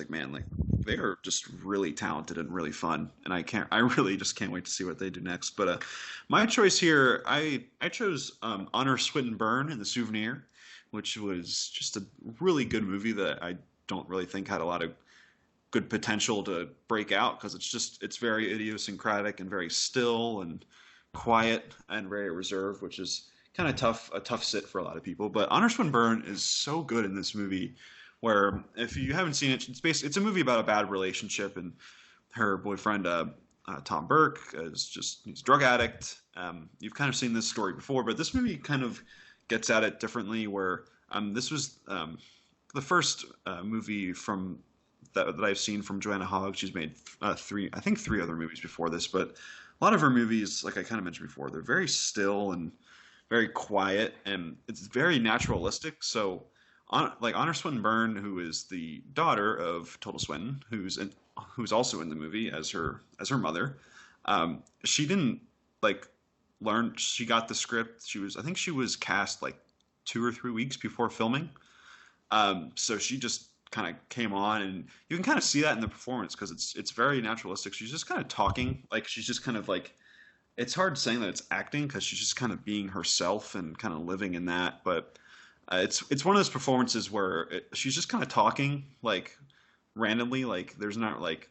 they are just really talented and really fun. And I really just can't wait to see what they do next. But my choice here, I chose Honor Swinton Byrne in The Souvenir, which was just a really good movie that I don't really think had a lot of good potential to break out, because it's very idiosyncratic and very still and quiet and very reserved, which is kind of a tough sit for a lot of people. But Honor Swinburne is so good in this movie, where if you haven't seen it, it's a movie about a bad relationship, and her boyfriend Tom Burke he's a drug addict. You've kind of seen this story before, but this movie kind of gets at it differently, where This was the first movie from that I've seen from Joanna Hogg. She's made I think three other movies before this, but a lot of her movies, like I kind of mentioned before, they're very still and very quiet, and it's very naturalistic. So, like Honor Swinton Byrne, who is the daughter of Tilda Swinton, who's also in the movie as her mother. She didn't like learn. She got the script. I think she was cast like 2 or 3 weeks before filming. So she just kind of came on, and you can kind of see that in the performance because it's very naturalistic. She's just kind of talking, like she's just kind of like, it's hard saying that it's acting because she's just kind of being herself and kind of living in that. But it's one of those performances where she's just kind of talking like randomly, like there's not like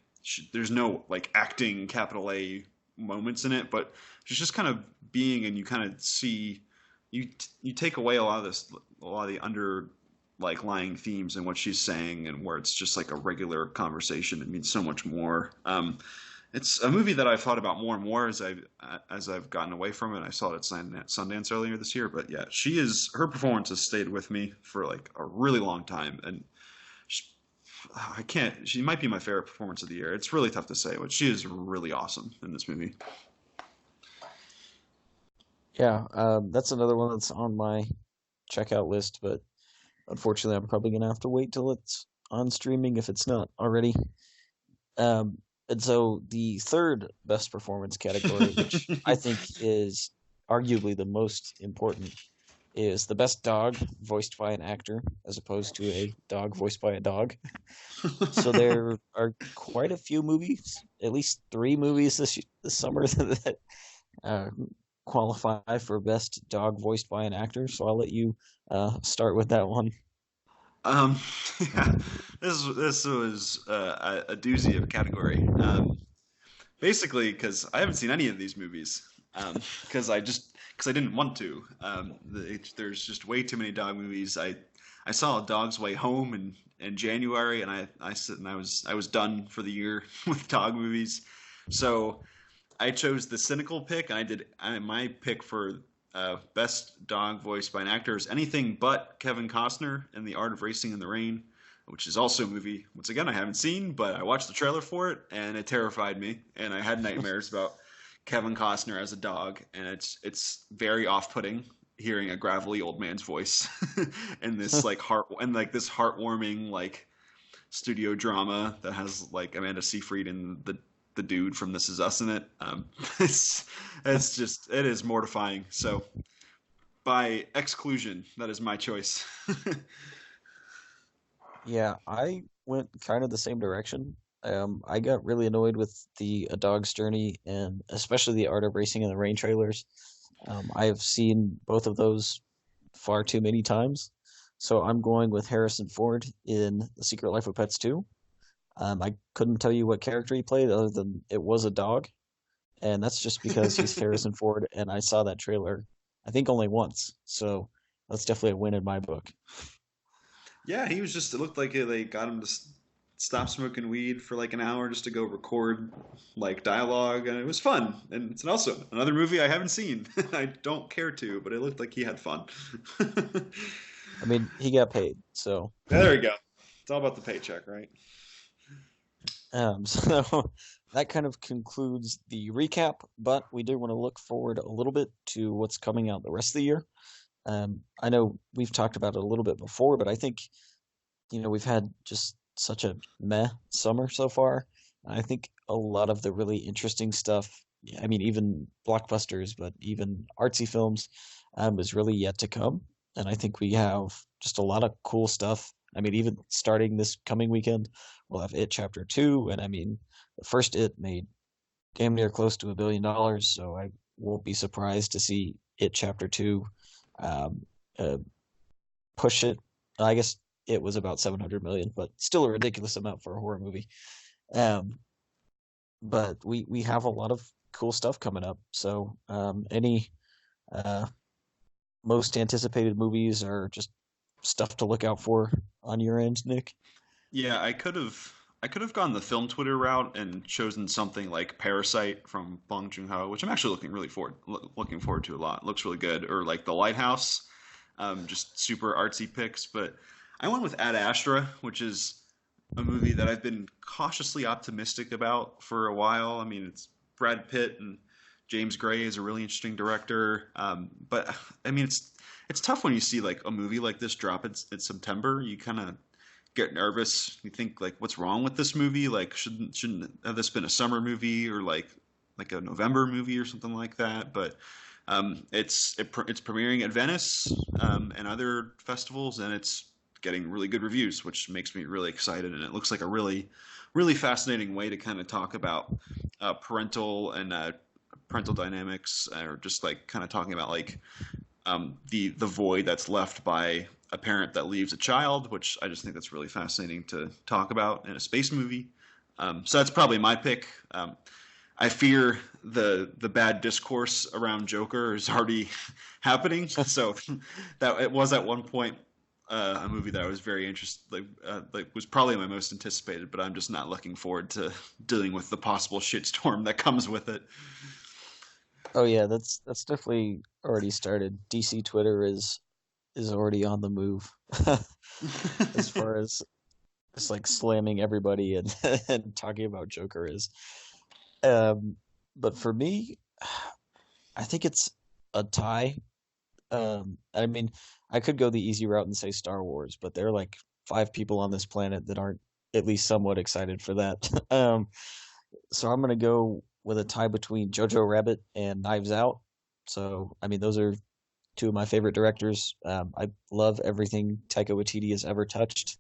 there's no like acting capital A moments in it, but she's just kind of being, and you kind of see you take away a lot of the under like lying themes in what she's saying, and where it's just like a regular conversation. It means so much more. It's a movie that I've thought about more and more as I've gotten away from it. I saw it at Sundance earlier this year, but yeah, her performance has stayed with me for like a really long time, and she might be my favorite performance of the year. It's really tough to say, but she is really awesome in this movie. Yeah, that's another one that's on my checkout list, but unfortunately, I'm probably gonna have to wait till it's on streaming if it's not already. And so the third best performance category, which I think is arguably the most important, is the best dog voiced by an actor as opposed to a dog voiced by a dog. So there are quite a few movies, at least 3 movies this summer that qualify for best dog voiced by an actor. So I'll let you start with that one. Yeah, this was a doozy of a category. Basically, because I haven't seen any of these movies, because I didn't want to. There's just way too many dog movies. I saw A Dog's Way Home in January, and I was done for the year with dog movies. So I chose the cynical pick, and my pick for best dog voiced by an actor is anything but Kevin Costner in The Art of Racing in the Rain, which is also a movie, once again, I haven't seen, but I watched the trailer for it, and it terrified me, and I had nightmares about Kevin Costner as a dog, and it's very off-putting hearing a gravelly old man's voice and this like this heartwarming like studio drama that has like Amanda Seyfried and the dude from This Is Us in it. It is mortifying. So by exclusion, that is my choice. Yeah, I went kind of the same direction. I got really annoyed with A Dog's Journey and especially The Art of Racing in the Rain trailers. I have seen both of those far too many times. So I'm going with Harrison Ford in The Secret Life of Pets 2. I couldn't tell you what character he played other than it was a dog. And that's just because he's Harrison Ford, and I saw that trailer, I think only once. So that's definitely a win in my book. Yeah, it looked like they got him to stop smoking weed for like an hour just to go record like dialogue, and it was fun. And it's also another movie I haven't seen. I don't care to, but it looked like he had fun. I mean, he got paid, so. There we go. It's all about the paycheck, right? So that kind of concludes the recap, but we do want to look forward a little bit to what's coming out the rest of the year. I know we've talked about it a little bit before, but I think, we've had just such a meh summer so far. I think a lot of the really interesting stuff, I mean, even blockbusters, but even artsy films, is really yet to come. And I think we have just a lot of cool stuff. I mean, even starting this coming weekend, we'll have It Chapter 2. And I mean, the first It made damn near close to $1 billion. So I won't be surprised to see It Chapter 2 push it. I guess it was about 700 million, but still a ridiculous amount for a horror movie. But we have a lot of cool stuff coming up. So any most anticipated movies are just stuff to look out for on your end, Nick? Yeah, I could have gone the film Twitter route and chosen something like Parasite from Bong Joon-ho, which I'm actually looking forward to a lot. It looks really good. Or like The Lighthouse. just super artsy picks. But I went with Ad Astra, which is a movie that I've been cautiously optimistic about for a while. I mean, it's Brad Pitt and James Gray is a really interesting director. But I mean, it's tough when you see like a movie like this drop in September. You kind of get nervous. You think like, what's wrong with this movie? Like, shouldn't have this been a summer movie or like a November movie or something like that? But it's premiering at Venice and other festivals, and it's getting really good reviews, which makes me really excited. And it looks like a really, really fascinating way to kind of talk about parental dynamics, or just like kind of talking about like the void that's left by a parent that leaves a child, which I just think that's really fascinating to talk about in a space movie. So that's probably my pick. I fear the bad discourse around Joker is already happening. So that it was at one point a movie that I was very interested, like was probably my most anticipated, but I'm just not looking forward to dealing with the possible shitstorm that comes with it. Oh yeah, that's definitely already started. DC Twitter is already on the move as far as just like slamming everybody and and talking about Joker is. But for me, I think it's a tie. I mean, I could go the easy route and say Star Wars, but there are like 5 people on this planet that aren't at least somewhat excited for that. So I'm gonna go with a tie between Jojo Rabbit and Knives Out. So I mean, those are 2 of my favorite directors. I love everything Taika Waititi has ever touched,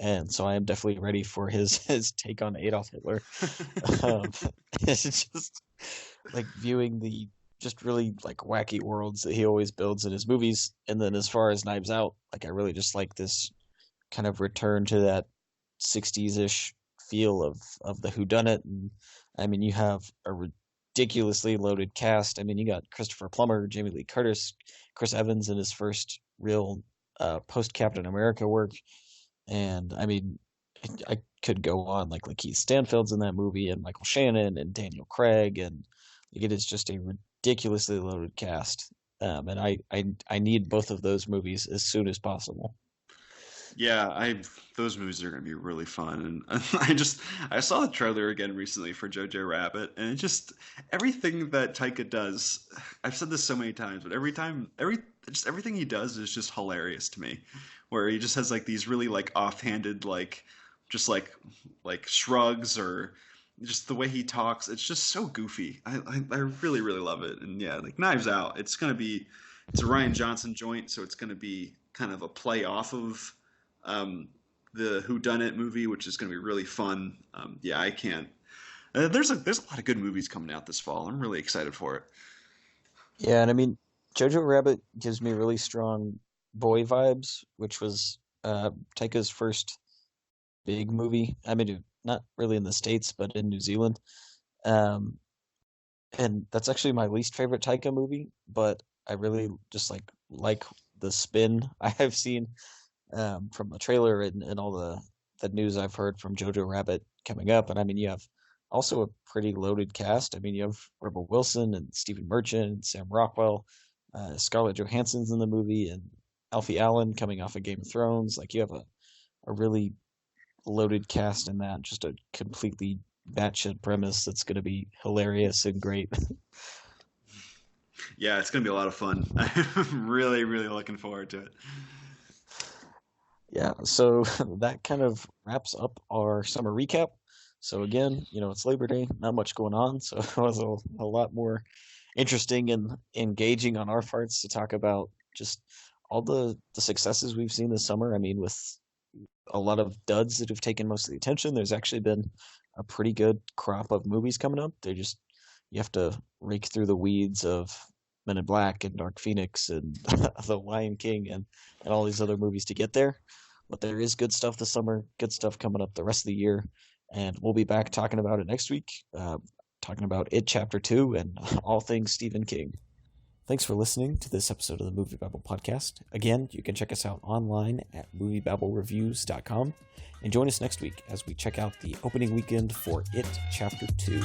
and so I am definitely ready for his take on Adolf Hitler. Um, it's just like viewing the just really like wacky worlds that he always builds in his movies. And then as far as Knives Out, like I really just like this kind of return to that 60s-ish feel of the whodunit. And I mean, you have a ridiculously loaded cast. I mean, you got Christopher Plummer, Jamie Lee Curtis, Chris Evans in his first real post Captain America work. And I mean, I could go on like Keith Stanfield's in that movie, and Michael Shannon and Daniel Craig, and like, it is just a ridiculously loaded cast. And I need both of those movies as soon as possible. Yeah, those movies are going to be really fun, and I saw the trailer again recently for Jojo Rabbit, and it just everything that Taika does. I've said this so many times, but everything he does is just hilarious to me. Where he just has like these really like offhanded just like shrugs, or just the way he talks. It's just so goofy. I really really love it, and yeah, like Knives Out. It's a Ryan Johnson joint, so it's gonna be kind of a play off of the Whodunit movie, which is going to be really fun. Yeah, I can't. There's a lot of good movies coming out this fall. I'm really excited for it. Yeah, and I mean, Jojo Rabbit gives me really strong Boy vibes, which was Taika's first big movie. I mean, not really in the States, but in New Zealand. Um, and that's actually my least favorite Taika movie, but I really just like the spin I have seen from the trailer and all the news I've heard from Jojo Rabbit coming up. And I mean, you have also a pretty loaded cast. I mean, you have Rebel Wilson and Stephen Merchant and Sam Rockwell, Scarlett Johansson's in the movie, and Alfie Allen coming off of Game of Thrones. Like, you have a really loaded cast in that, just a completely batshit premise that's going to be hilarious and great. Yeah, it's going to be a lot of fun. I'm really, really looking forward to it. Yeah, so that kind of wraps up our summer recap. So again, it's Labor Day, not much going on, so it was a lot more interesting and engaging on our parts to talk about just all the successes we've seen this summer. I mean, with a lot of duds that have taken most of the attention, there's actually been a pretty good crop of movies coming up. You have to rake through the weeds of Men in Black and Dark Phoenix and The Lion King and all these other movies to get there. But there is good stuff this summer, good stuff coming up the rest of the year. And we'll be back talking about it next week, talking about It Chapter 2 and all things Stephen King. Thanks for listening to this episode of the MovieBabble Podcast. Again, you can check us out online at MovieBabbleReviews.com and join us next week as we check out the opening weekend for It Chapter 2.